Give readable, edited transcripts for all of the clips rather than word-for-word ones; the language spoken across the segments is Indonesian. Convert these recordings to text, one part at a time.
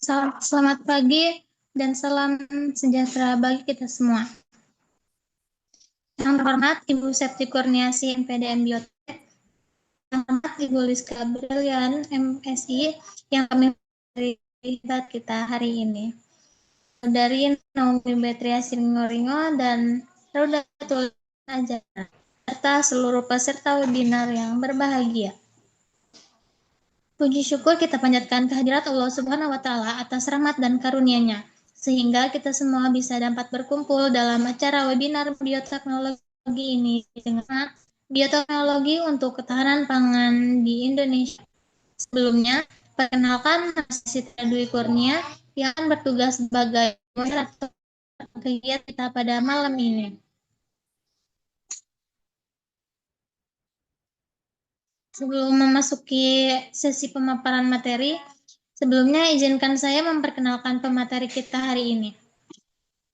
Selamat pagi dan salam sejahtera bagi kita semua. Yang terhormat Ibu Septi Kurniasi MPDM Biotek, yang terhormat Ibu Liska Brilian MSI yang kami beri kita hari ini. Dari Naomi Betria Siringoringo dan Raudatul Najara, serta seluruh peserta webinar yang berbahagia. Puji syukur kita panjatkan kehadirat Allah Subhanahu wa Ta'ala atas rahmat dan karunia-Nya, sehingga kita semua bisa dapat berkumpul dalam acara webinar bioteknologi ini dengan bioteknologi untuk ketahanan pangan di Indonesia. Sebelumnya, perkenalkan nama saya Siti Dwi Kurnia yang akan bertugas sebagai moderator kegiatan kita pada malam ini. Sebelum memasuki sesi pemaparan materi, sebelumnya izinkan saya memperkenalkan pemateri kita hari ini.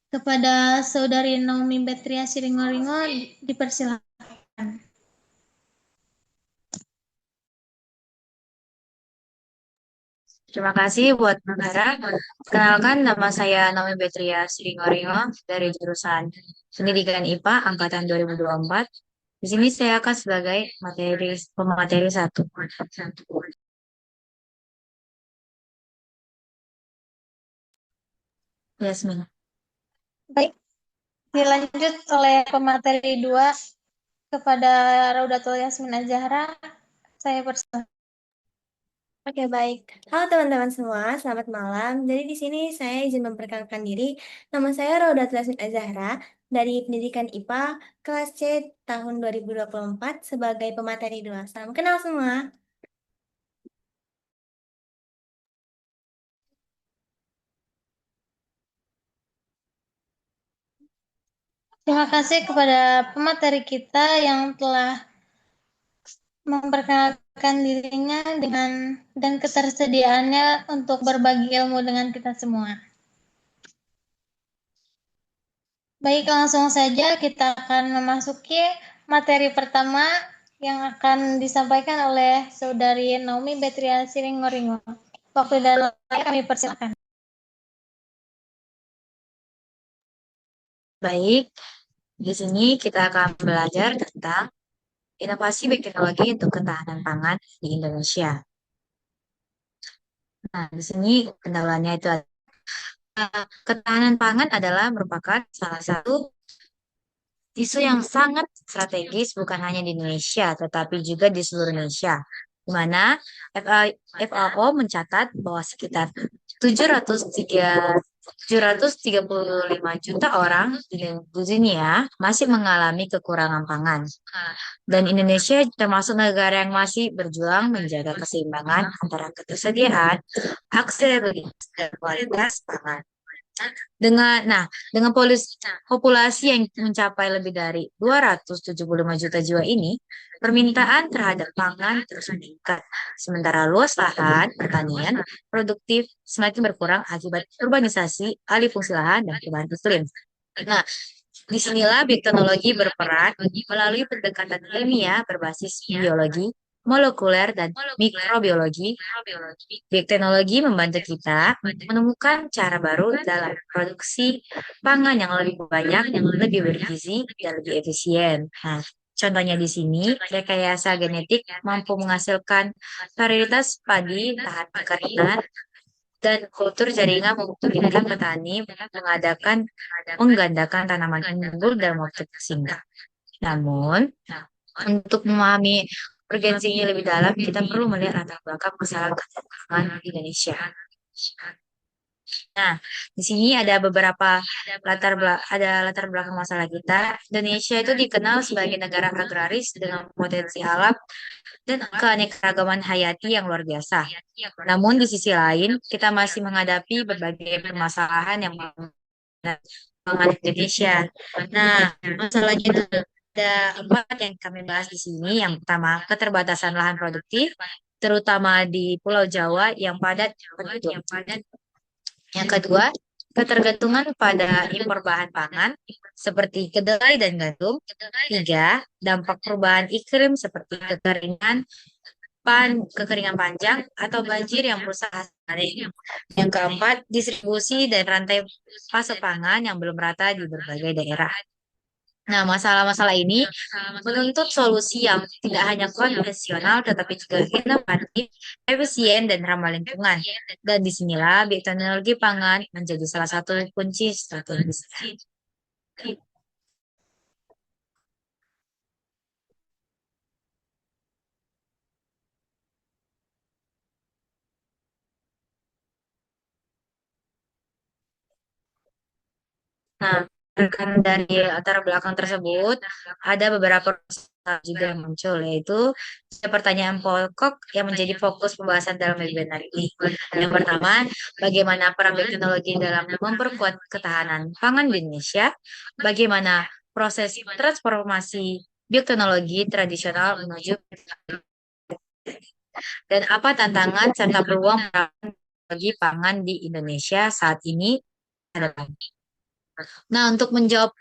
Kepada Saudari Naomi Betria Siringoringo dipersilakan. Terima kasih buat Nara. Kenalkan, nama saya Naomi Betria Siringoringo dari jurusan Pendidikan IPA angkatan 2024. Di sini saya akan sebagai pemateri satu. Yasmin. Baik, dilanjut oleh pemateri 2 kepada Raudatul Yasmin Azahra. Saya persilakan. Oke, baik. Halo teman-teman semua, selamat malam. Jadi di sini saya izin memperkenalkan diri. Nama saya Raudatul Yasmin Azahra dari Pendidikan IPA kelas C tahun 2024 sebagai pemateri 2. Salam kenal semua. Terima kasih kepada pemateri kita yang telah memperkenalkan dirinya dan ketersediaannya untuk berbagi ilmu dengan kita semua. Baik, langsung saja kita akan memasuki materi pertama yang akan disampaikan oleh Saudari Naomi Betria Siringoringo. Waktu dan kami persilakan. Baik, di sini kita akan belajar tentang inovasi teknologi untuk ketahanan pangan di Indonesia. Nah, di sini pendahuluannya itu ketahanan pangan adalah merupakan salah satu isu yang sangat strategis bukan hanya di Indonesia, tetapi juga di seluruh Indonesia, di mana FAO mencatat bahwa sekitar 735 juta orang di dunia masih mengalami kekurangan pangan. Dan Indonesia termasuk negara yang masih berjuang menjaga keseimbangan antara ketersediaan, aksesibilitas, dan kualitas pangan. Dengan populasi yang mencapai lebih dari 275 juta jiwa ini, permintaan terhadap pangan terus meningkat. Sementara luas lahan pertanian produktif semakin berkurang akibat urbanisasi, alih fungsi lahan, dan perubahan iklim. Nah, disinilah bioteknologi berperan melalui pendekatan ilmiah berbasis biologi, molekuler, dan mikrobiologi. Bioteknologi membantu kita menemukan cara baru dalam produksi pangan yang lebih banyak, yang lebih bergizi, dan lebih efisien. Nah, contohnya di sini, rekayasa genetik mampu menghasilkan varietas padi tahan kekeringan dan kultur jaringan memungkinkan petani menggandakan tanaman unggul dalam waktu singkat. Namun, untuk memahami urgensinya lebih dalam, kita perlu melihat latar belakang masalah keuangan di Indonesia. Nah, di sini ada beberapa latar belakang masalah kita. Indonesia itu dikenal sebagai negara agraris dengan potensi alam dan keanekaragaman hayati yang luar biasa. Namun di sisi lain, kita masih menghadapi berbagai permasalahan yang pangan Indonesia. Nah, masalahnya itu ada empat yang kami bahas di sini. Yang pertama, keterbatasan lahan produktif, terutama di Pulau Jawa yang padat penduduk. Yang kedua, ketergantungan pada impor bahan pangan seperti kedelai dan gandum. Tiga, dampak perubahan iklim seperti kekeringan, kekeringan panjang, atau banjir yang merusak hasil panen. Yang keempat, distribusi dan rantai pasok pangan yang belum rata di berbagai daerah. Nah, masalah-masalah ini menuntut solusi yang tidak hanya konvensional, tetapi juga inovatif, efisien, dan ramah lingkungan. Dan disinilah bioteknologi pangan menjadi salah satu kunci strategis. Nah, rekan dari latar belakang tersebut, ada beberapa persoalan juga yang muncul, yaitu ada pertanyaan pokok yang menjadi fokus pembahasan dalam webinar ini. Yang pertama, bagaimana peran teknologi dalam memperkuat ketahanan pangan di Indonesia? Bagaimana proses transformasi bioteknologi tradisional menuju dan apa tantangan serta peluang bagi pangan di Indonesia saat ini? Nah, untuk menjawab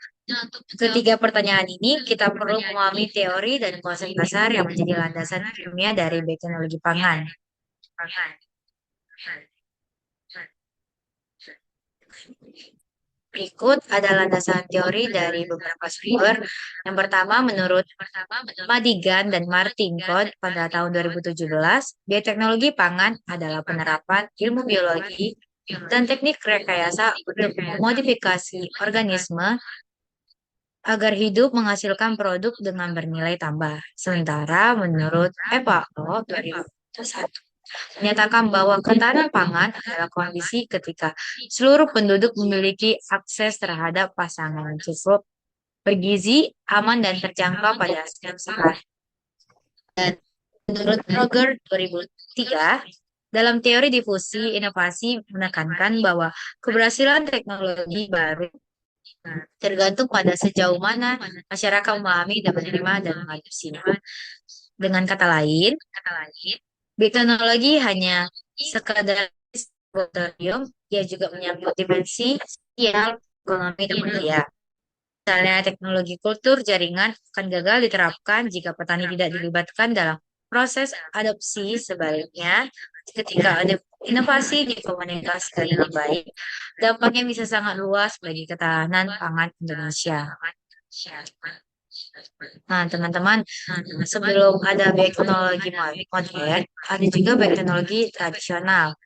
ketiga pertanyaan ini, kita perlu memahami teori dan konsep dasar yang menjadi landasan ilmiah dari teknologi pangan. Berikut ada landasan teori dari beberapa sumber. Yang pertama, menurut Madigan dan Martin Code pada tahun 2017, bioteknologi pangan adalah penerapan ilmu biologi dan teknik rekayasa untuk memodifikasi organisme agar hidup menghasilkan produk dengan bernilai tambah. Sementara menurut FAO 2001 menyatakan bahwa ketahanan pangan adalah kondisi ketika seluruh penduduk memiliki akses terhadap pasangan yang cukup, bergizi, aman, dan terjangkau pada setiap saat. Dan menurut Roger 2003, dalam teori difusi inovasi menekankan bahwa keberhasilan teknologi baru tergantung pada sejauh mana masyarakat memahami dan menerima dan mengadopsinya. Dengan kata lain, teknologi hanya sekadar laboratorium, ia juga menyangkut dimensi sosial, ekonomi, dan budaya. Misalnya teknologi kultur jaringan akan gagal diterapkan jika petani tidak dilibatkan dalam proses adopsi. Sebaliknya, ketika ada inovasi dikomunikasikan dengan baik, dampaknya bisa sangat luas bagi ketahanan pangan Indonesia. Nah, teman-teman, sebelum ada teknologi modern, ada juga teknologi tradisional.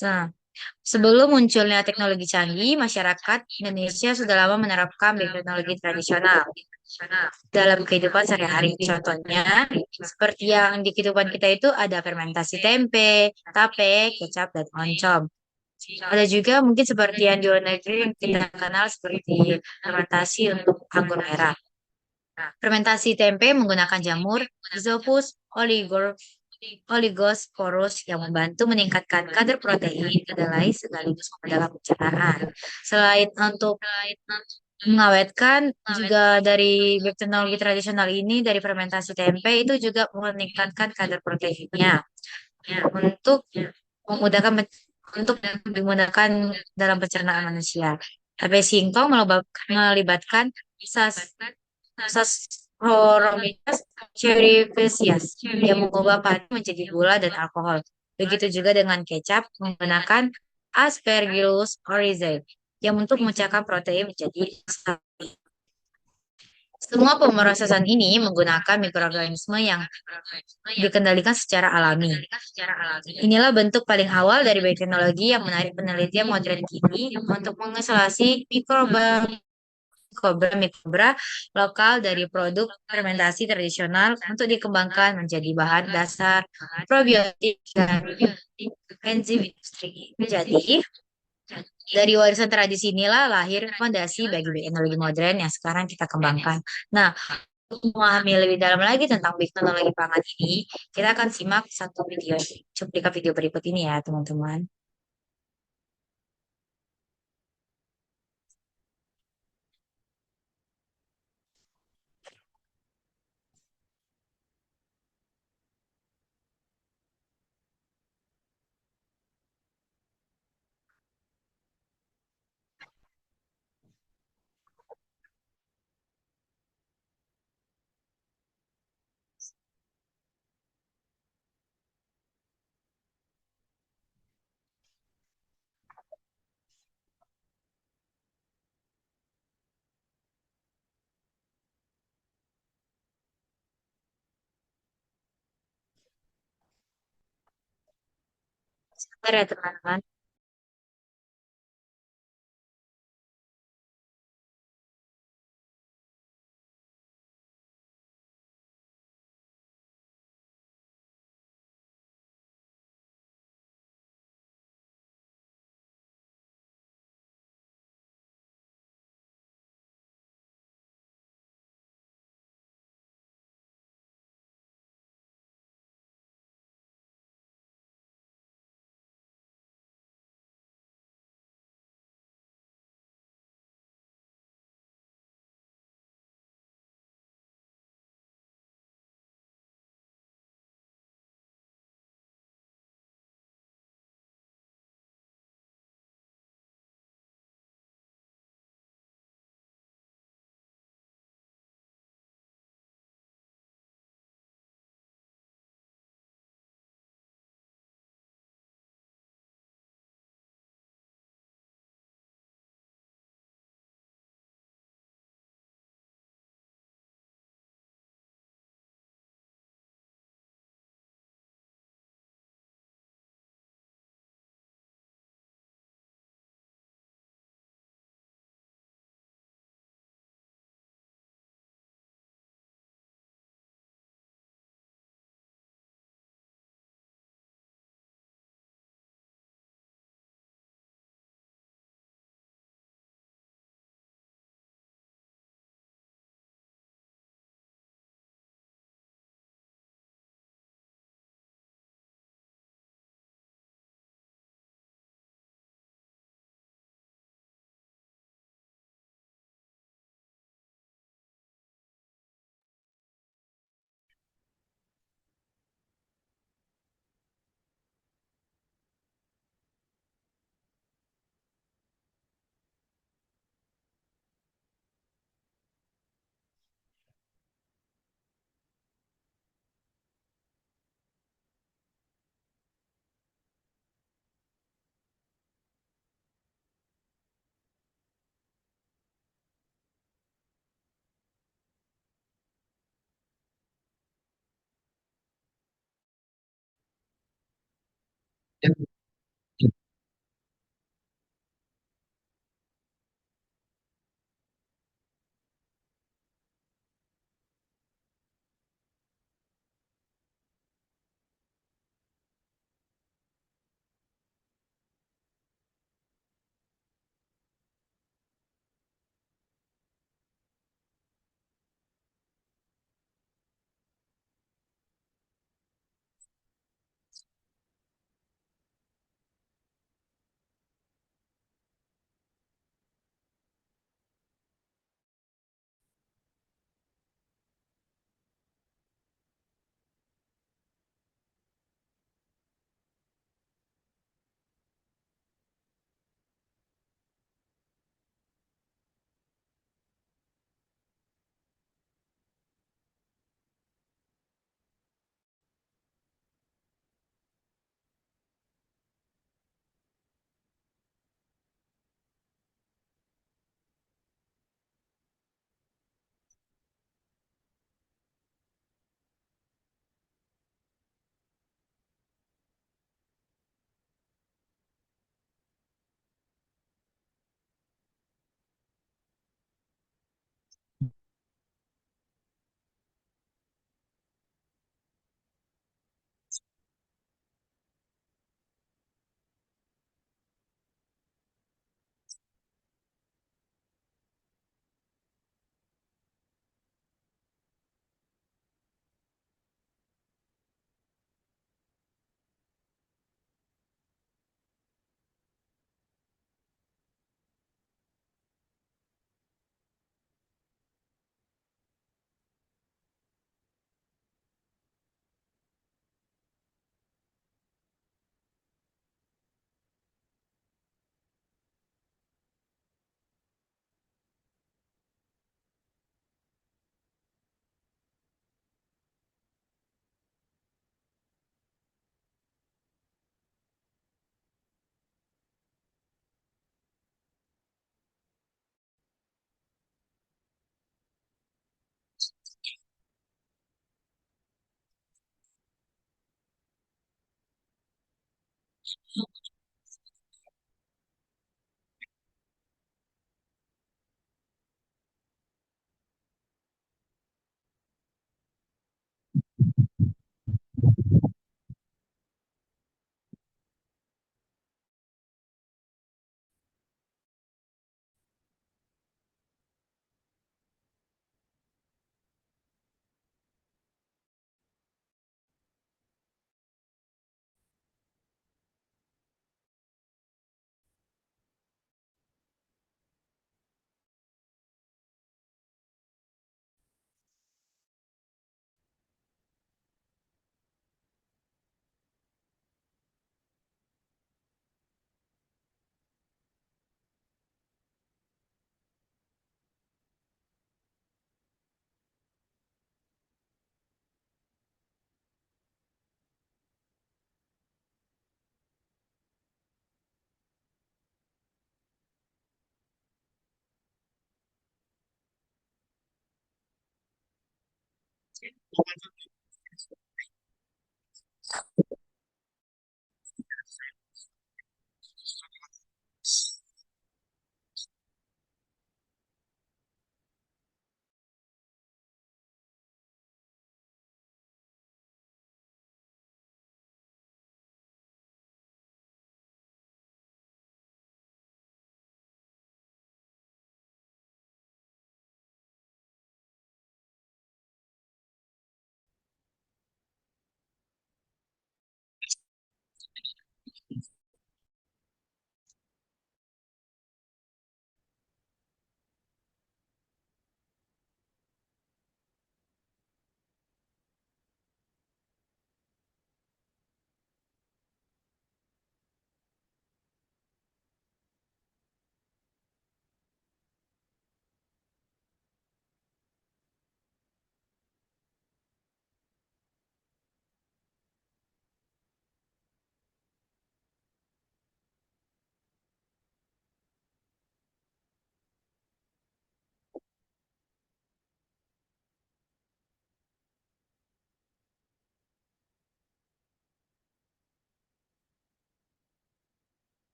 Nah, sebelum munculnya teknologi canggih, masyarakat Indonesia sudah lama menerapkan teknologi tradisional dalam kehidupan sehari-hari. Contohnya, seperti yang di kehidupan kita itu ada fermentasi tempe, tape, kecap, dan oncom. Ada juga mungkin seperti yang di luar negeri yang kita kenal seperti fermentasi untuk anggur merah. Fermentasi tempe menggunakan jamur Rhizopus oligosporus yang membantu meningkatkan kadar protein kedelai sekaligus dalam pencernaan. Selain untuk mengawetkan, juga dari teknologi tradisional ini dari fermentasi tempe itu juga meningkatkan kadar proteinnya untuk memudahkan untuk dimudahkan dalam pencernaan manusia. Tape singkong melibatkan Saccharomyces cerevisiae yang mengubah padi menjadi gula dan alkohol. Begitu juga dengan kecap menggunakan Aspergillus oryzae yang untuk memecahkan protein menjadi semua pemrosesan ini menggunakan mikroorganisme yang dikendalikan secara alami. Inilah bentuk paling awal dari bioteknologi yang menarik penelitian modern kini untuk mengisolasi mikrobra lokal dari produk fermentasi tradisional untuk dikembangkan menjadi bahan dasar probiotik dan enzim industri. Jadi, dari warisan tradisi inilah lahir fondasi bagi teknologi modern yang sekarang kita kembangkan. Nah, untuk memahami lebih dalam lagi tentang teknologi pangan ini, kita akan simak satu video, cuplikan video berikut ini ya, teman-teman. Sabar ya teman-teman.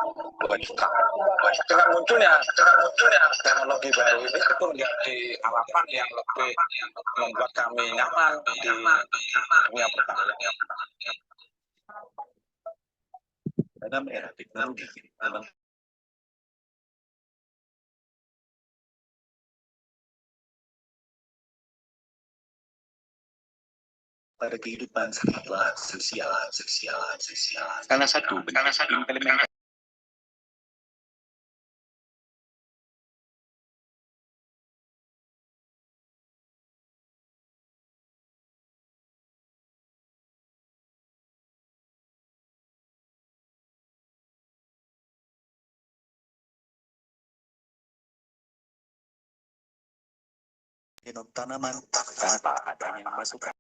Dengan munculnya teknologi baru ini itu menjadi harapan yang lebih membuat kami nyaman di dunia pertanian. Dalam era teknologi pada kehidupan sangatlah sosial. Salah satu implementasi genom tanaman tanpa adanya masukan.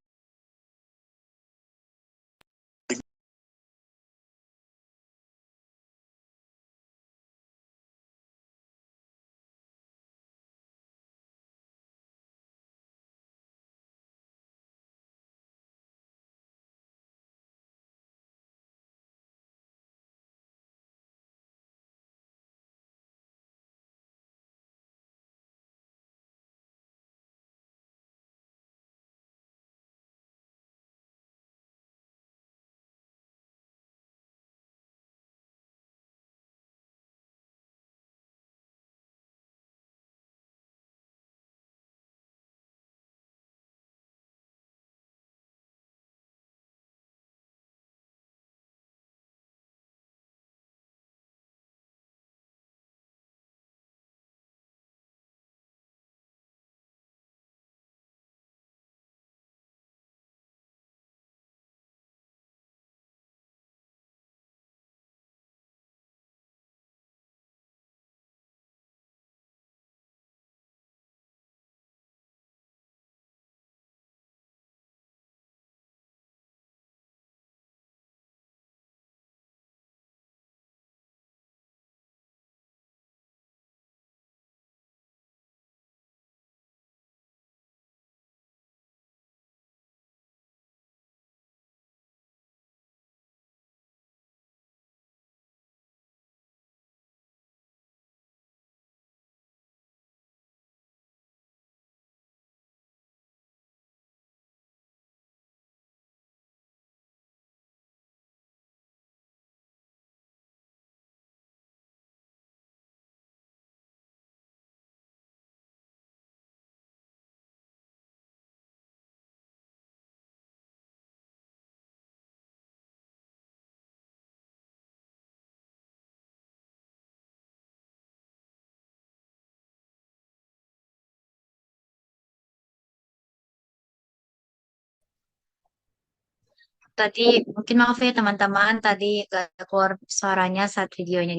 Tadi mungkin maaf ya teman-teman, tadi gak keluar suaranya saat videonya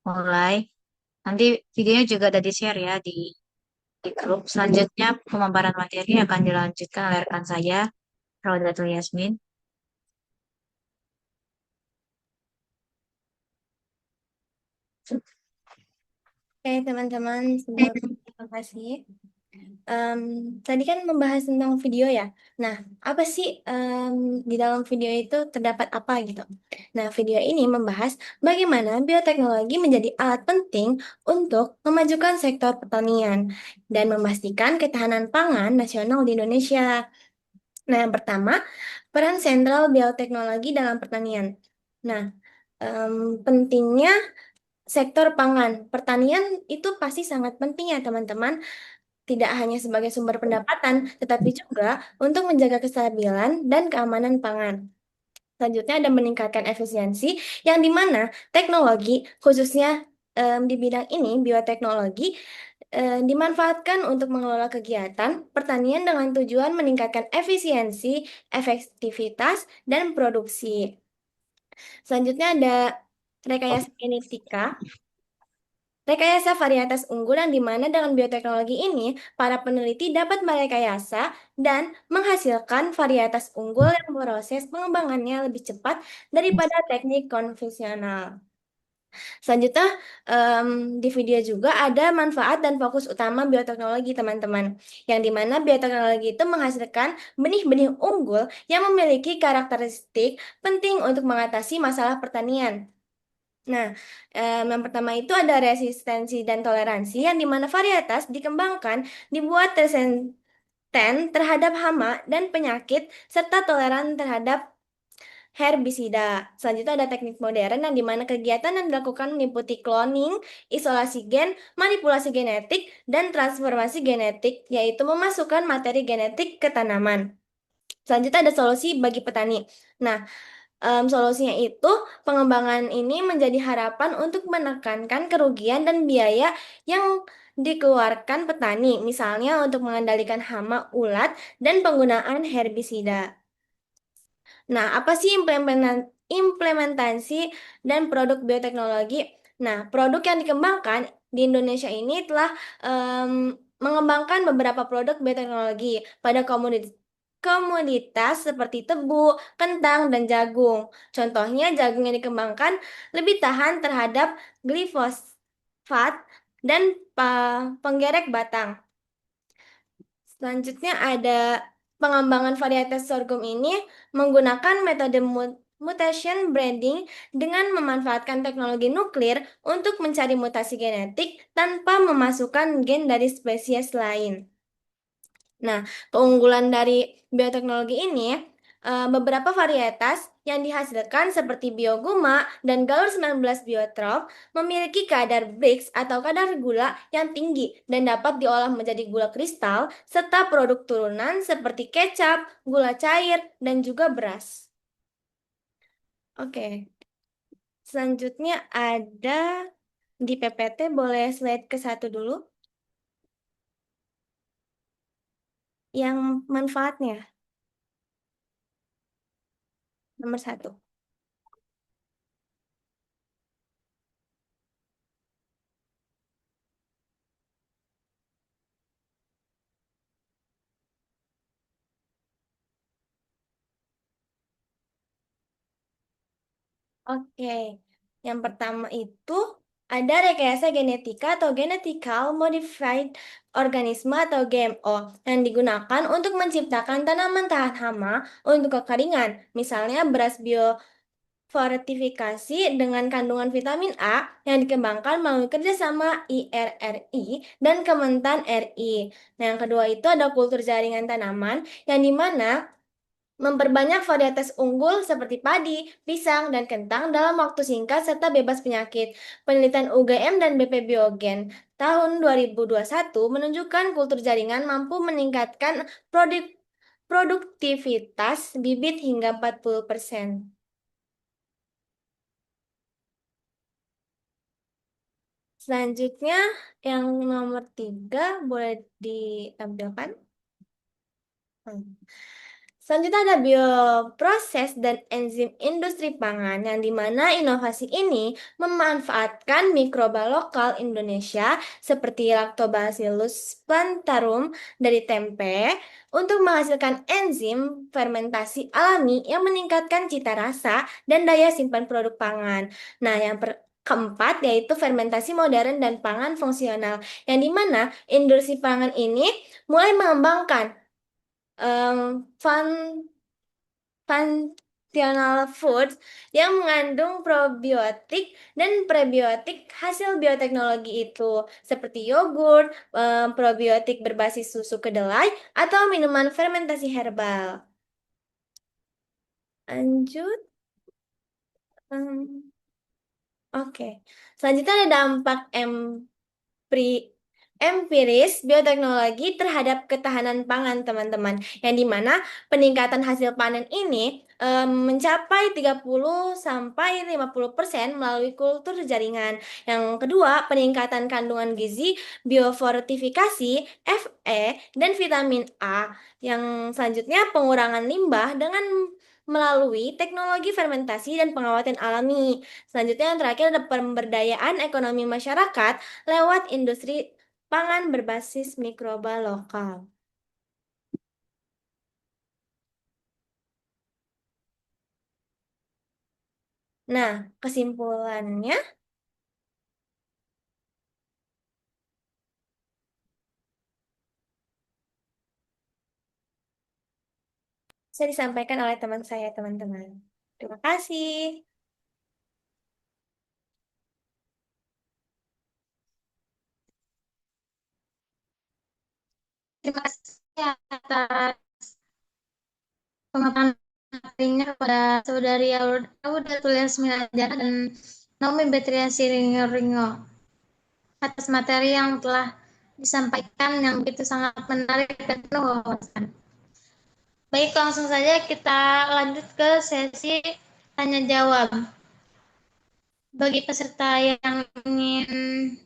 dimulai. Nanti videonya juga ada di-share ya di grup. Selanjutnya pemaparan materi akan dilanjutkan oleh rekan saya, Raudatul Yasmin. Oke, teman-teman, terima kasih. Tadi kan membahas tentang video ya. Nah, apa sih di dalam video itu terdapat apa gitu? Nah, video ini membahas bagaimana bioteknologi menjadi alat penting untuk memajukan sektor pertanian dan memastikan ketahanan pangan nasional di Indonesia. Nah, yang pertama, peran sentral bioteknologi dalam pertanian. Nah, pentingnya sektor pangan. Pertanian itu pasti sangat penting ya, teman-teman. Tidak hanya sebagai sumber pendapatan, tetapi juga untuk menjaga kestabilan dan keamanan pangan. Selanjutnya ada meningkatkan efisiensi, yang dimana teknologi, khususnya di bidang ini, bioteknologi, dimanfaatkan untuk mengelola kegiatan pertanian dengan tujuan meningkatkan efisiensi, efektivitas, dan produksi. Selanjutnya ada rekayasa genetika. Rekayasa varietas unggul yang dimana dengan bioteknologi ini, para peneliti dapat merekayasa dan menghasilkan varietas unggul yang proses pengembangannya lebih cepat daripada teknik konvensional. Selanjutnya, di video juga ada manfaat dan fokus utama bioteknologi, teman-teman. Yang dimana bioteknologi itu menghasilkan benih-benih unggul yang memiliki karakteristik penting untuk mengatasi masalah pertanian. Nah, yang pertama itu ada resistensi dan toleransi, yang dimana varietas dikembangkan dibuat resisten terhadap hama dan penyakit, serta toleran terhadap herbisida. Selanjutnya ada teknik modern yang dimana kegiatan yang dilakukan meliputi cloning, isolasi gen, manipulasi genetik, dan transformasi genetik, yaitu memasukkan materi genetik ke tanaman. Selanjutnya ada solusi bagi petani. Nah, solusinya itu pengembangan ini menjadi harapan untuk menekankan kerugian dan biaya yang dikeluarkan petani, misalnya untuk mengendalikan hama ulat dan penggunaan herbisida. Nah, apa sih implementasi dan produk bioteknologi? Nah, produk yang dikembangkan di Indonesia ini telah mengembangkan beberapa produk bioteknologi pada komoditas seperti tebu, kentang, dan jagung. Contohnya, jagung yang dikembangkan lebih tahan terhadap glifosat dan penggerek batang. Selanjutnya ada pengembangan varietas sorghum ini menggunakan metode mutation breeding dengan memanfaatkan teknologi nuklir untuk mencari mutasi genetik tanpa memasukkan gen dari spesies lain. Nah, keunggulan dari bioteknologi ini, beberapa varietas yang dihasilkan seperti Bioguma dan Galur 19 Biotrop memiliki kadar Brix atau kadar gula yang tinggi dan dapat diolah menjadi gula kristal, serta produk turunan seperti kecap, gula cair, dan juga beras. Oke, selanjutnya ada di PPT, boleh slide ke satu dulu, yang manfaatnya, nomor 1. Oke, yang pertama itu ada rekayasa genetika atau genetical modified organisme atau GMO yang digunakan untuk menciptakan tanaman tahan hama untuk kekeringan. Misalnya beras biofortifikasi dengan kandungan vitamin A yang dikembangkan melalui kerjasama IRRI dan Kementan RI. Nah, yang kedua itu ada kultur jaringan tanaman yang dimana memperbanyak varietas unggul seperti padi, pisang, dan kentang dalam waktu singkat serta bebas penyakit. Penelitian UGM dan BP Biogen tahun 2021 menunjukkan kultur jaringan mampu meningkatkan produktivitas bibit hingga 40%. Selanjutnya, yang nomor 3 boleh ditampilkan. Selanjutnya ada bioproses dan enzim industri pangan yang dimana inovasi ini memanfaatkan mikroba lokal Indonesia seperti Lactobacillus plantarum dari tempe untuk menghasilkan enzim fermentasi alami yang meningkatkan cita rasa dan daya simpan produk pangan. Nah, yang keempat yaitu fermentasi modern dan pangan fungsional yang dimana industri pangan ini mulai mengembangkan fun functional foods yang mengandung probiotik dan prebiotik hasil bioteknologi itu seperti yogurt, probiotik berbasis susu kedelai atau minuman fermentasi herbal. Lanjut. Oke. Selanjutnya ada dampak empiris bioteknologi terhadap ketahanan pangan, teman-teman. Yang dimana peningkatan hasil panen ini mencapai 30 sampai 50% melalui kultur jaringan. Yang kedua, peningkatan kandungan gizi, biofortifikasi, Fe, dan vitamin A. Yang selanjutnya, pengurangan limbah dengan melalui teknologi fermentasi dan pengawatan alami. Selanjutnya yang terakhir ada pemberdayaan ekonomi masyarakat lewat industri pangan berbasis mikroba lokal. Nah, kesimpulannya bisa disampaikan oleh teman saya, teman-teman. Terima kasih. Terima kasih atas pemaparan materinya pada Saudari Auda Tuliasmina Jana dan Naomi Betria Siringo atas materi yang telah disampaikan yang begitu sangat menarik dan penuh wawasan. Baik, langsung saja kita lanjut ke sesi tanya jawab. Bagi peserta yang ingin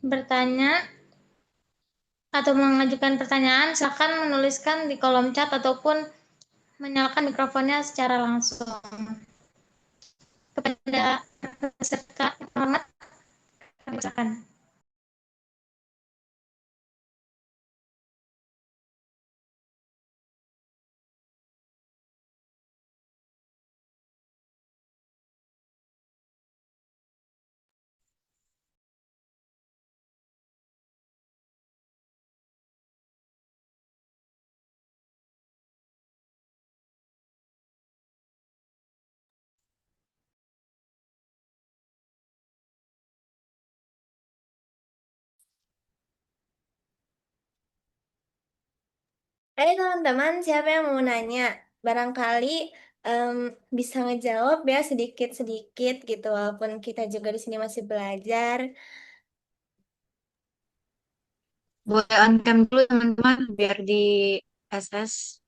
bertanya atau mengajukan pertanyaan, silakan menuliskan di kolom chat ataupun menyalakan mikrofonnya secara langsung. Kepada peserta yang hormat, kami silakan. Ayo teman-teman, siapa yang mau nanya? Barangkali em, bisa ngejawab ya sedikit-sedikit gitu, walaupun kita juga di sini masih belajar. Boleh on cam dulu teman-teman biar di SS.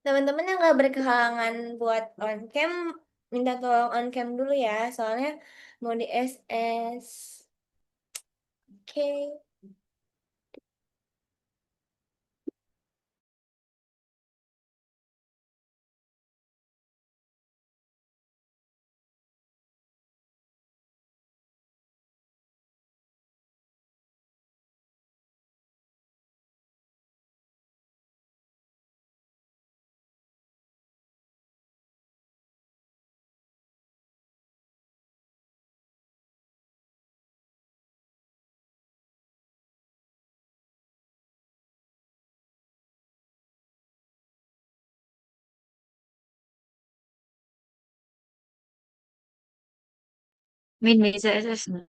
Teman-teman yang nggak berkehalangan buat on cam, minta tolong on cam dulu ya, soalnya mau di SS. Oke. Min bisa SS nggak?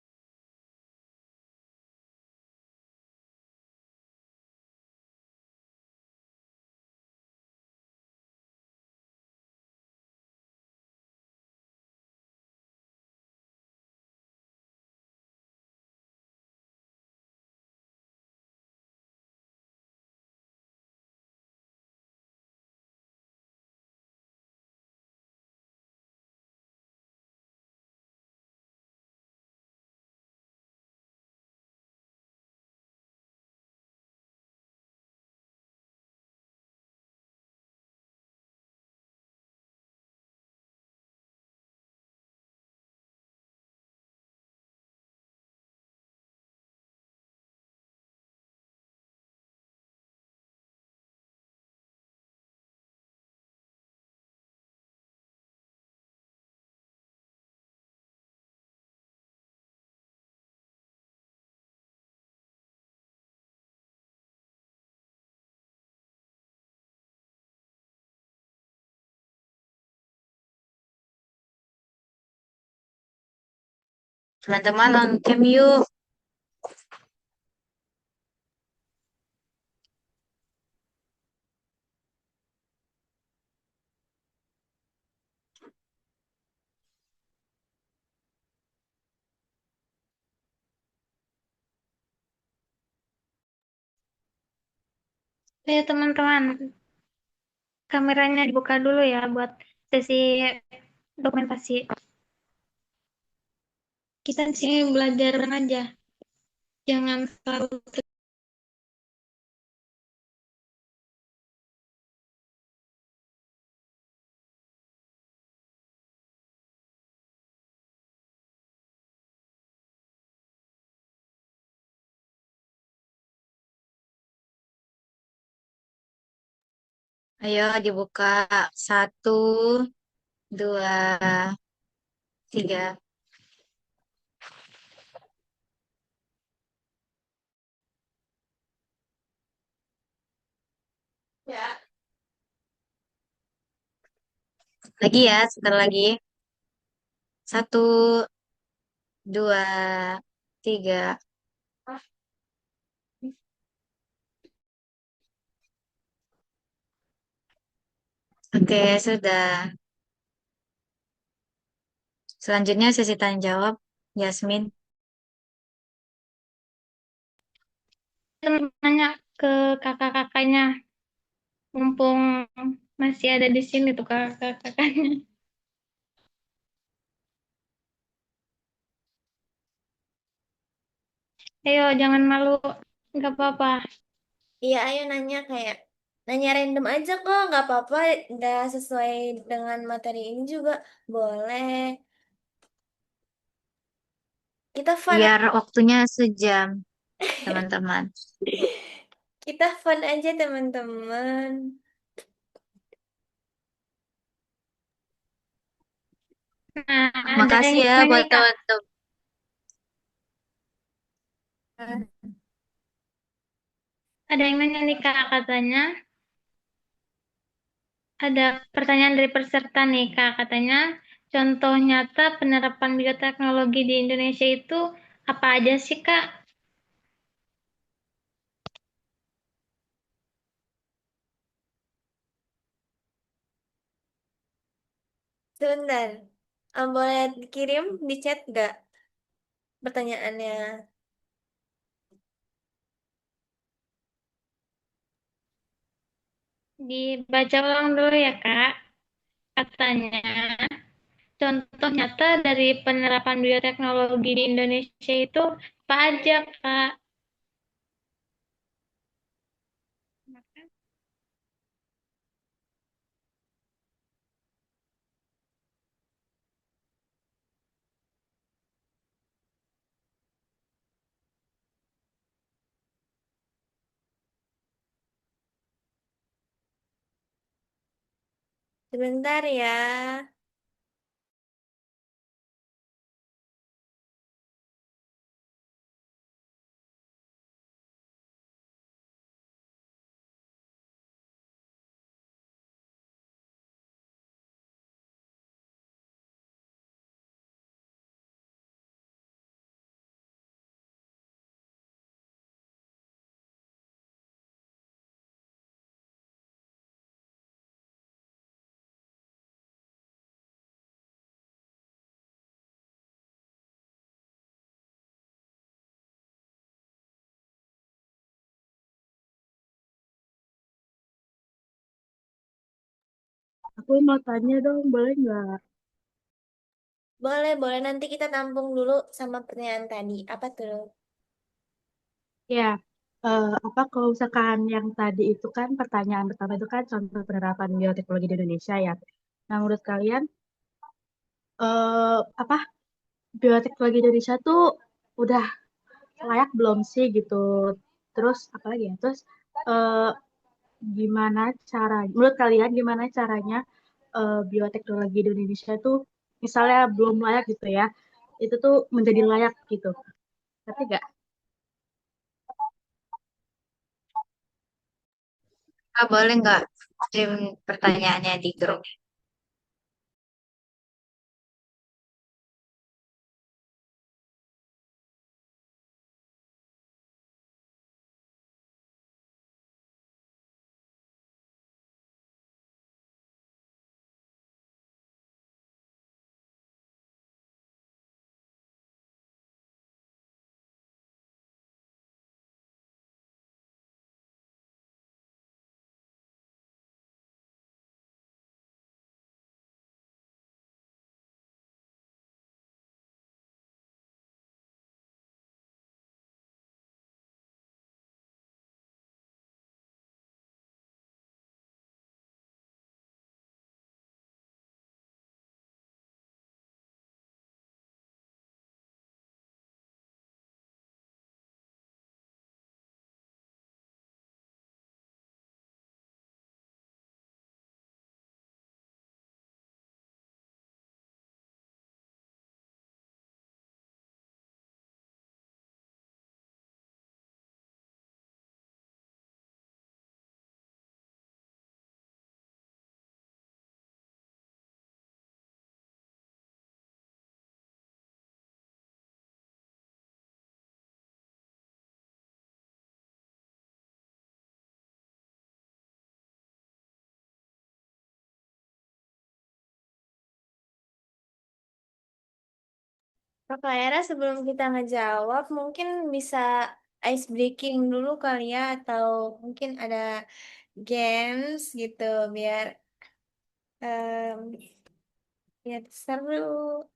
Teman-teman on cam yuk. Ayo teman-teman, kameranya dibuka dulu ya buat sesi dokumentasi. Kita di sini belajar aja, jangan terlalu. Ayo dibuka. 1, 2, 3. Lagi ya, sebentar lagi. Satu, dua, tiga. Oke, sudah. Selanjutnya sesi tanya jawab. Yasmin. Nanya ke kakak-kakaknya, mumpung masih ada di sini tuh kakak-kakaknya. Ayo, jangan malu, nggak apa-apa. Iya, ayo nanya kayak nanya random aja kok, nggak apa-apa, nggak sesuai dengan materi ini juga boleh. Kita fun, Biar waktunya sejam, teman-teman. kita fun aja teman-teman. Nah, ada Makasih yang ya nanya buat nih kak. teman-teman. Ada yang nanya nih kak, katanya ada pertanyaan dari peserta nih kak, katanya contoh nyata penerapan bioteknologi di Indonesia itu apa aja sih kak? Sebentar, boleh dikirim di chat nggak pertanyaannya? Dibaca ulang dulu ya kak. Katanya contoh nyata dari penerapan bioteknologi di Indonesia itu apa aja kak? Sebentar ya. Aku mau tanya dong, boleh nggak? Boleh, boleh. Nanti kita tampung dulu sama pertanyaan tadi. Apa tuh? Ya, apa kalau misalkan yang tadi itu kan pertanyaan pertama itu kan contoh penerapan bioteknologi di Indonesia ya. Nah, menurut kalian apa bioteknologi Indonesia tuh udah layak belum sih gitu? Terus apa lagi ya? Terus eh, gimana cara, menurut kalian gimana caranya bioteknologi di Indonesia tuh misalnya belum layak gitu ya, itu tuh menjadi layak gitu. Tapi nggak? Kak, boleh nggak kirim pertanyaannya di grup? Kak Era, sebelum kita ngejawab, mungkin bisa ice breaking dulu kali ya, atau mungkin ada games gitu, biar em, biar seru.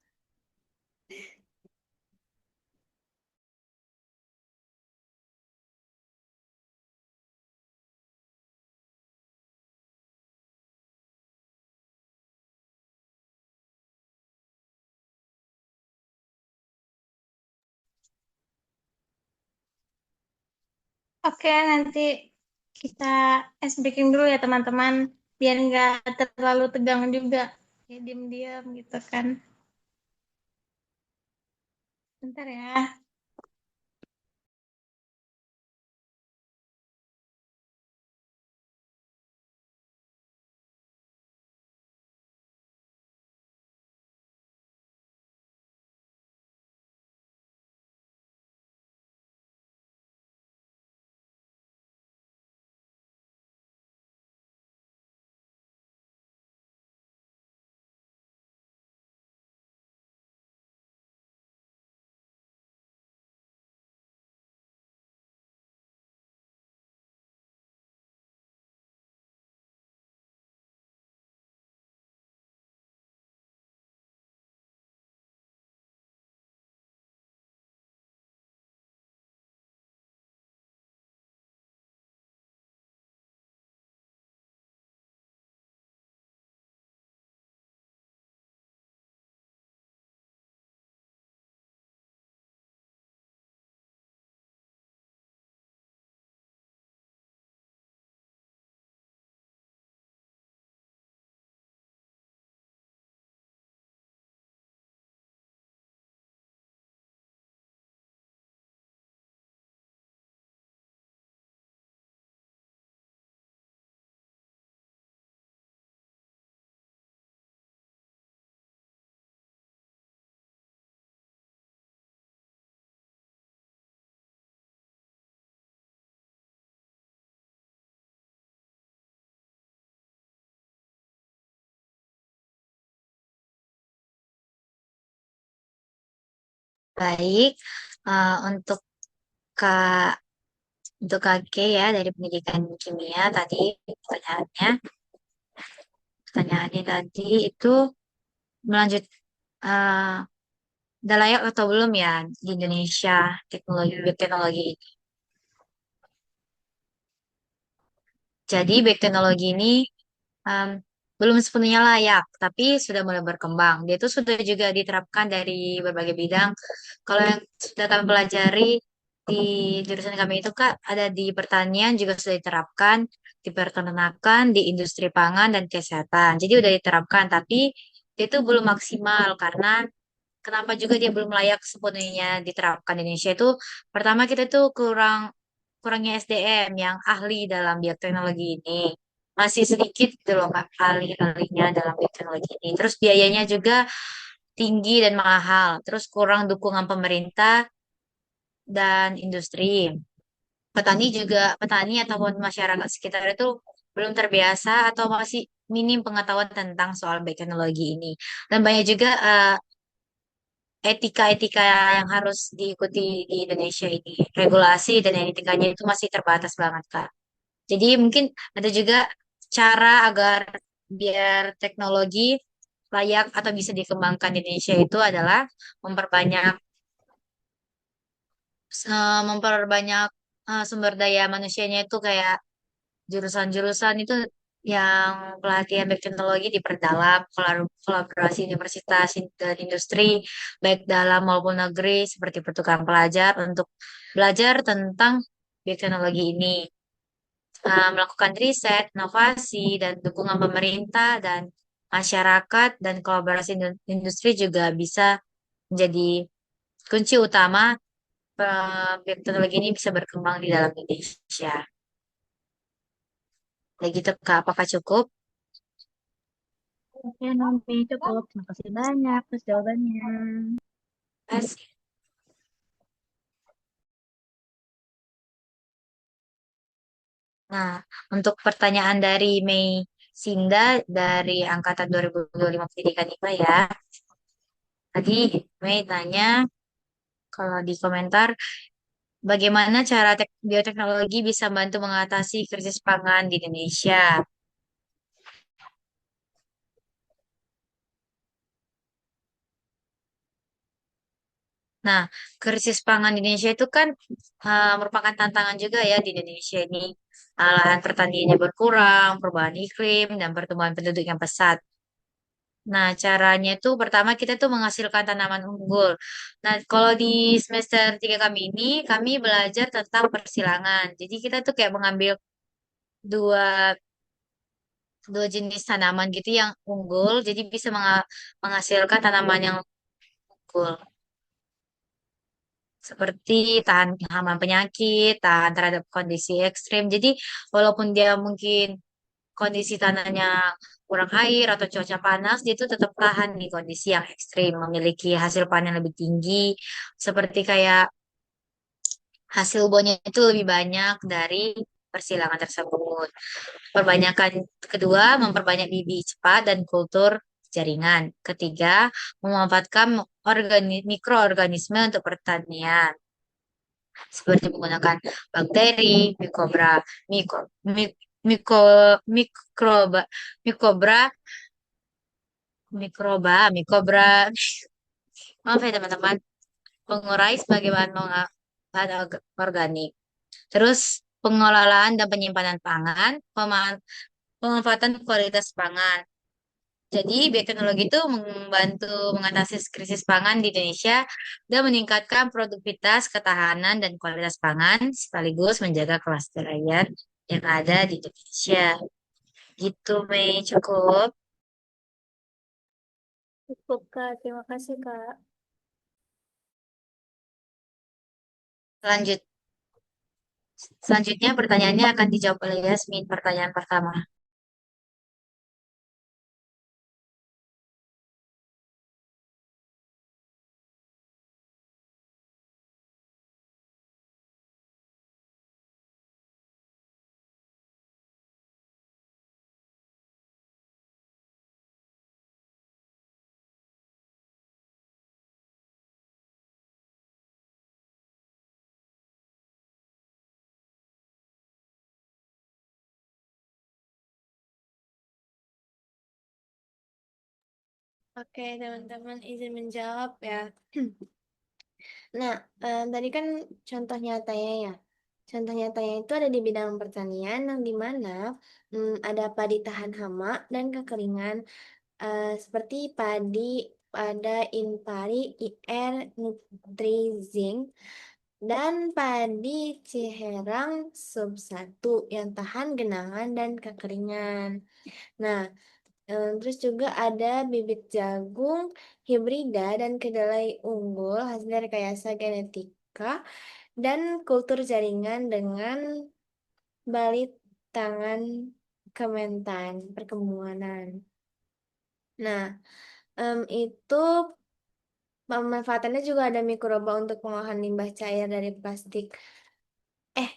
Oke, nanti kita ice breaking dulu ya teman-teman, biar nggak terlalu tegang juga. Ya, diam-diam gitu kan. Bentar ya. Baik, untuk Kak untuk Kak ya dari pendidikan kimia tadi pertanyaannya, pertanyaannya tadi itu melanjut eh udah layak atau belum ya di Indonesia teknologi ini. Jadi teknologi ini em, belum sepenuhnya layak, tapi sudah mulai berkembang. Dia itu sudah juga diterapkan dari berbagai bidang. Kalau yang sudah kami pelajari di jurusan kami itu Kak, ada di pertanian juga sudah diterapkan, di peternakan, di industri pangan dan kesehatan. Jadi udah diterapkan, tapi dia itu belum maksimal karena kenapa juga dia belum layak sepenuhnya diterapkan di Indonesia itu pertama kita tuh kurangnya SDM yang ahli dalam bioteknologi ini. Masih sedikit gitu loh Kak ahli-ahlinya dalam bioteknologi ini. Terus biayanya juga tinggi dan mahal. Terus kurang dukungan pemerintah dan industri. Petani ataupun masyarakat sekitar itu belum terbiasa atau masih minim pengetahuan tentang soal bioteknologi ini. Dan banyak juga etika-etika yang harus diikuti di Indonesia ini. Regulasi dan etikanya itu masih terbatas banget, Kak. Jadi mungkin ada juga cara agar biar teknologi layak atau bisa dikembangkan di Indonesia itu adalah memperbanyak memperbanyak sumber daya manusianya itu kayak jurusan-jurusan itu yang pelatihan teknologi diperdalam, kolaborasi universitas dan industri, baik dalam maupun negeri, seperti pertukaran pelajar untuk belajar tentang teknologi ini. Melakukan riset, inovasi, dan dukungan pemerintah dan masyarakat dan kolaborasi industri juga bisa menjadi kunci utama teknologi ini bisa berkembang di dalam Indonesia. Kayak gitu, Kak. Apakah cukup? Oke, Nomi, cukup. Terima kasih banyak atas jawabannya. Kasih. Nah, untuk pertanyaan dari Mei Sinda dari Angkatan 2025 Pendidikan IPA ya. Tadi Mei tanya kalau di komentar, bagaimana cara bioteknologi bisa membantu mengatasi krisis pangan di Indonesia? Nah, krisis pangan di Indonesia itu kan merupakan tantangan juga ya di Indonesia ini. Lahan pertaniannya berkurang, perubahan iklim, dan pertumbuhan penduduk yang pesat. Nah, caranya itu pertama kita tuh menghasilkan tanaman unggul. Nah, kalau di semester 3 kami ini, kami belajar tentang persilangan. Jadi kita tuh kayak mengambil dua dua jenis tanaman gitu yang unggul, jadi bisa menghasilkan tanaman yang unggul. Seperti tahan hama penyakit, tahan terhadap kondisi ekstrim. Jadi walaupun dia mungkin kondisi tanahnya kurang air atau cuaca panas, dia itu tetap tahan di kondisi yang ekstrim, memiliki hasil panen lebih tinggi, seperti kayak hasil buahnya itu lebih banyak dari persilangan tersebut. Perbanyakan kedua, memperbanyak bibit cepat dan kultur jaringan. Ketiga, memanfaatkan mikroorganisme untuk pertanian seperti menggunakan bakteri, miko, mik, miko, mikroba, mikobra, mikrobra, maaf ya teman-teman, pengurai sebagai bahan organik. Terus pengelolaan dan penyimpanan pangan, pemanfaatan kualitas pangan. Jadi, bioteknologi itu membantu mengatasi krisis pangan di Indonesia dan meningkatkan produktivitas, ketahanan, dan kualitas pangan, sekaligus menjaga kelestarian yang ada di Indonesia. Gitu, Mei. Cukup. Cukup, Kak. Terima kasih, Kak. Lanjut. Selanjutnya pertanyaannya akan dijawab oleh Yasmin. Pertanyaan pertama. Oke, teman-teman izin menjawab ya. Nah, tadi kan contoh nyatanya ya. Contoh nyatanya itu ada di bidang pertanian yang dimana ada padi tahan hama dan kekeringan seperti padi pada Inpari IR Nutrizing dan padi Ciherang sub 1 yang tahan genangan dan kekeringan. Nah, terus juga ada bibit jagung hibrida dan kedelai unggul hasil dari rekayasa genetika dan kultur jaringan dengan balit tangan Kementan Perkebunan. Nah, itu pemanfaatannya juga ada mikroba untuk pengolahan limbah cair dari plastik. Eh,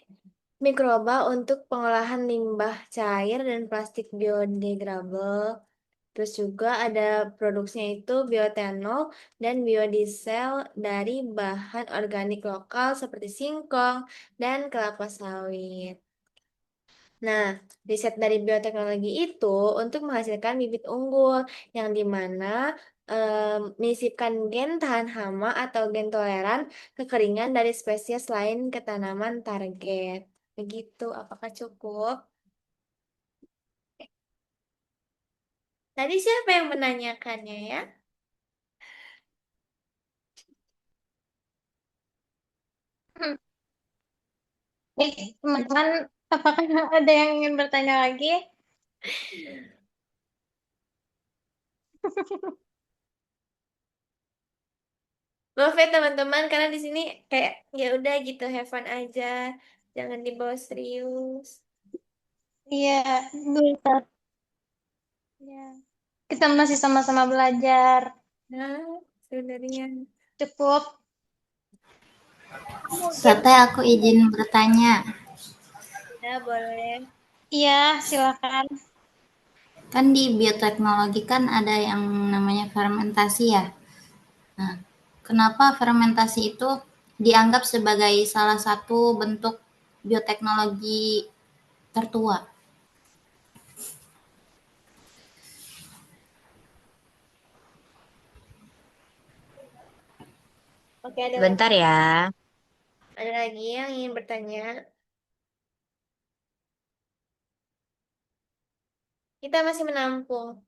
mikroba untuk pengolahan limbah cair dan plastik biodegradable. Terus juga ada produksinya itu bioetanol dan biodiesel dari bahan organik lokal seperti singkong dan kelapa sawit. Nah, riset dari bioteknologi itu untuk menghasilkan bibit unggul yang dimana menyisipkan gen tahan hama atau gen toleran kekeringan dari spesies lain ke tanaman target. Begitu, apakah cukup? Tadi siapa yang menanyakannya ya? Hmm. Teman-teman, apakah ada yang ingin bertanya lagi? Maaf ya teman-teman, karena di sini kayak ya udah gitu, have fun aja, jangan dibawa serius. Iya, bisa. Ya. Kita masih sama-sama belajar. Nah, sebenarnya Cukup. Tete, aku izin bertanya. ya boleh. Iya, silakan. Kan di bioteknologi kan ada yang namanya fermentasi ya. Nah, kenapa fermentasi itu dianggap sebagai salah satu bentuk bioteknologi tertua? Oke, Sebentar ya. ada lagi yang ingin bertanya? Kita masih menampung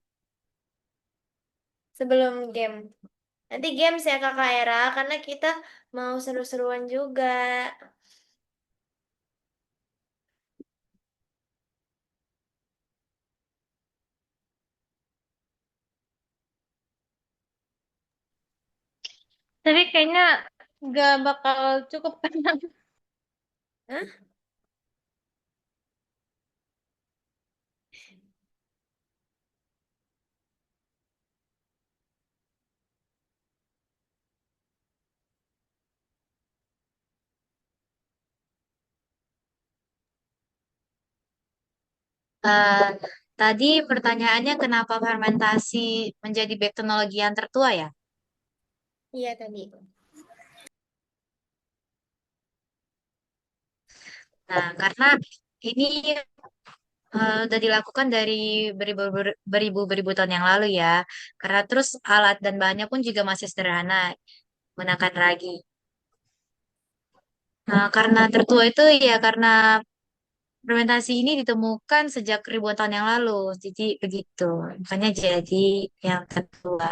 sebelum game. Nanti games ya Kakak Era, karena kita mau seru-seruan juga. Tapi kayaknya nggak bakal cukup karena Hah? Eh, Tadi pertanyaannya kenapa fermentasi menjadi teknologi yang tertua ya? Iya tadi. Nah, karena ini udah dilakukan dari beribu-beribu tahun yang lalu ya. Karena terus alat dan bahannya pun juga masih sederhana, menggunakan ragi. Nah, karena tertua itu ya karena fermentasi ini ditemukan sejak ribuan tahun yang lalu. Jadi begitu. Makanya jadi yang tertua.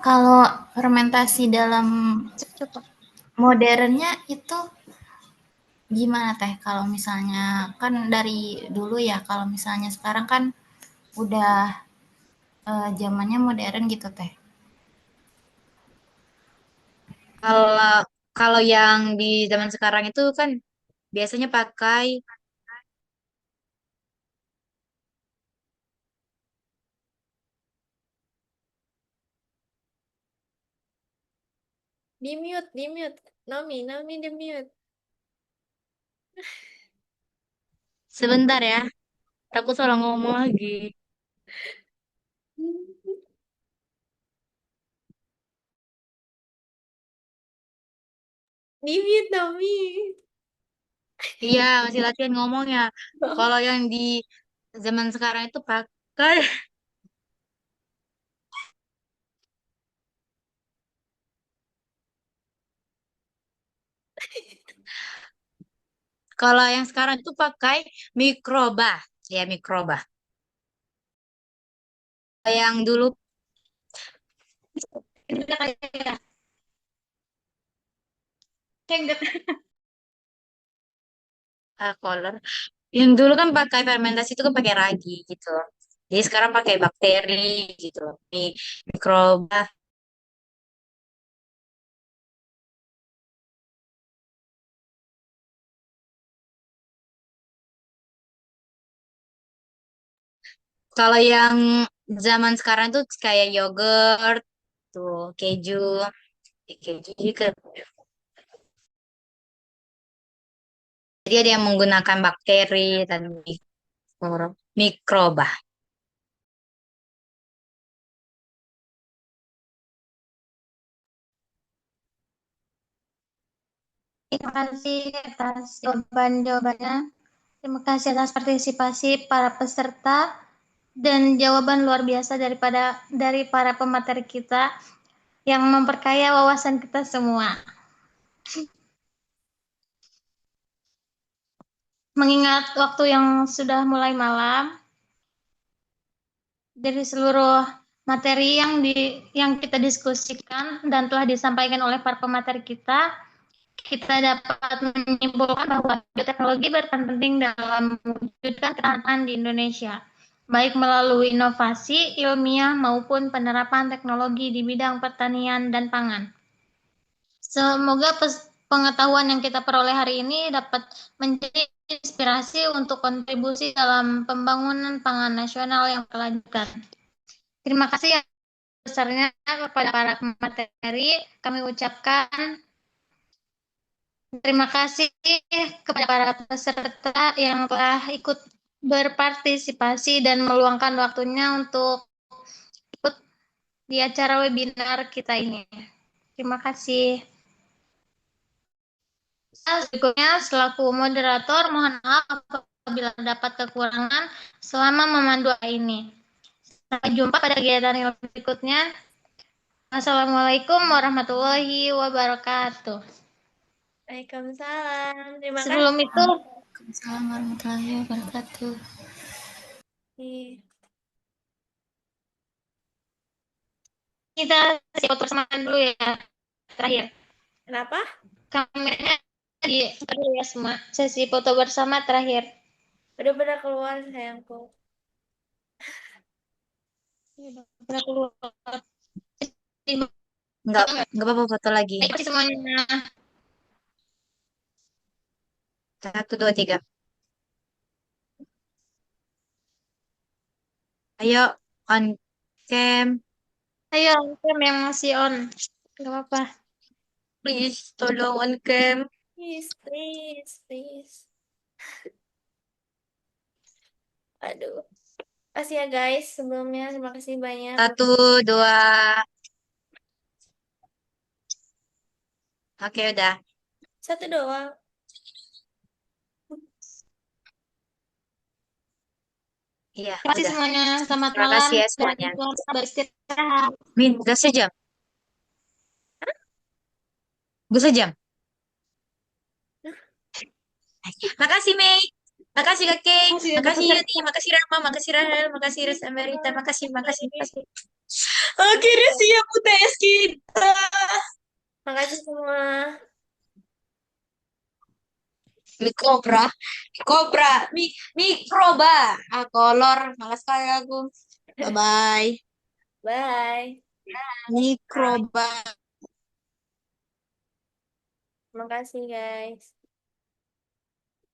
Kalau fermentasi dalam cukup. modernnya itu gimana teh? Kalau misalnya kan dari dulu ya, kalau misalnya sekarang kan udah zamannya modern gitu teh. Kalau kalau yang di zaman sekarang itu kan biasanya pakai Di mute, di mute. Nomi, Nomi di mute. sebentar ya. Aku salah ngomong lagi. Di mute, Nomi. Iya, masih latihan ngomongnya. Kalau yang di zaman sekarang itu pakai kalau yang sekarang itu pakai mikroba, ya mikroba. Yang dulu color, yang dulu kan pakai fermentasi itu kan pakai ragi gitu. Jadi sekarang pakai bakteri gitu. Mikroba. Kalau yang zaman sekarang tuh kayak yogurt, tuh keju, keju juga. Jadi ada yang menggunakan bakteri dan mikroba. Terima kasih atas jawaban-jawabannya. Terima kasih atas partisipasi para peserta dan jawaban luar biasa dari para pemateri kita yang memperkaya wawasan kita semua. Mengingat waktu yang sudah mulai malam, dari seluruh materi yang kita diskusikan dan telah disampaikan oleh para pemateri kita dapat menyimpulkan bahwa bioteknologi berperan penting dalam mewujudkan ketahanan di Indonesia. baik melalui inovasi ilmiah maupun penerapan teknologi di bidang pertanian dan pangan. Semoga pengetahuan yang kita peroleh hari ini dapat menjadi inspirasi untuk kontribusi dalam pembangunan pangan nasional yang berkelanjutan. Terima kasih yang besarnya kepada para pemateri. Kami ucapkan terima kasih kepada para peserta yang telah ikut berpartisipasi dan meluangkan waktunya untuk ikut di acara webinar kita ini. Terima kasih. Berikutnya, selaku moderator, mohon maaf apabila terdapat kekurangan selama memandu ini. Sampai jumpa pada kegiatan berikutnya. Assalamualaikum warahmatullahi wabarakatuh. Waalaikumsalam. Terima kasih. Sebelum itu, Assalamualaikum warahmatullahi wabarakatuh. kita foto bersamaan dulu ya. Terakhir, Kenapa? kameranya di ya semua. Sesi foto bersama terakhir. Udah pada keluar sayangku. Udah keluar. Nggak apa-apa foto lagi. Baik, semuanya. 1, 2, 3. Ayo, on cam. Ayo, cam yang masih on. Gak apa-apa. Please, tolong on cam. Please. Aduh. Kasih ya guys sebelumnya. Terima kasih banyak. 1, 2. Oke, udah. 1 doang. Iya, Terima kasih udah. semuanya. Selamat Terima malam. kasih ya semuanya. Dan selamat beristirahat. Min, udah sejam. Gue sejam. Makasih, Mei. Makasih, Kak Keng. Makasih, Yuni. Makasih, Rama. Makasih, Rahel. Makasih, Res Amerita. Makasih. Akhirnya siap UTS kita. Makasih semua. Mikroba. Mikroba. Kolor. Malas sekali aku. Bye-bye. Bye. Mikroba. Makasih guys.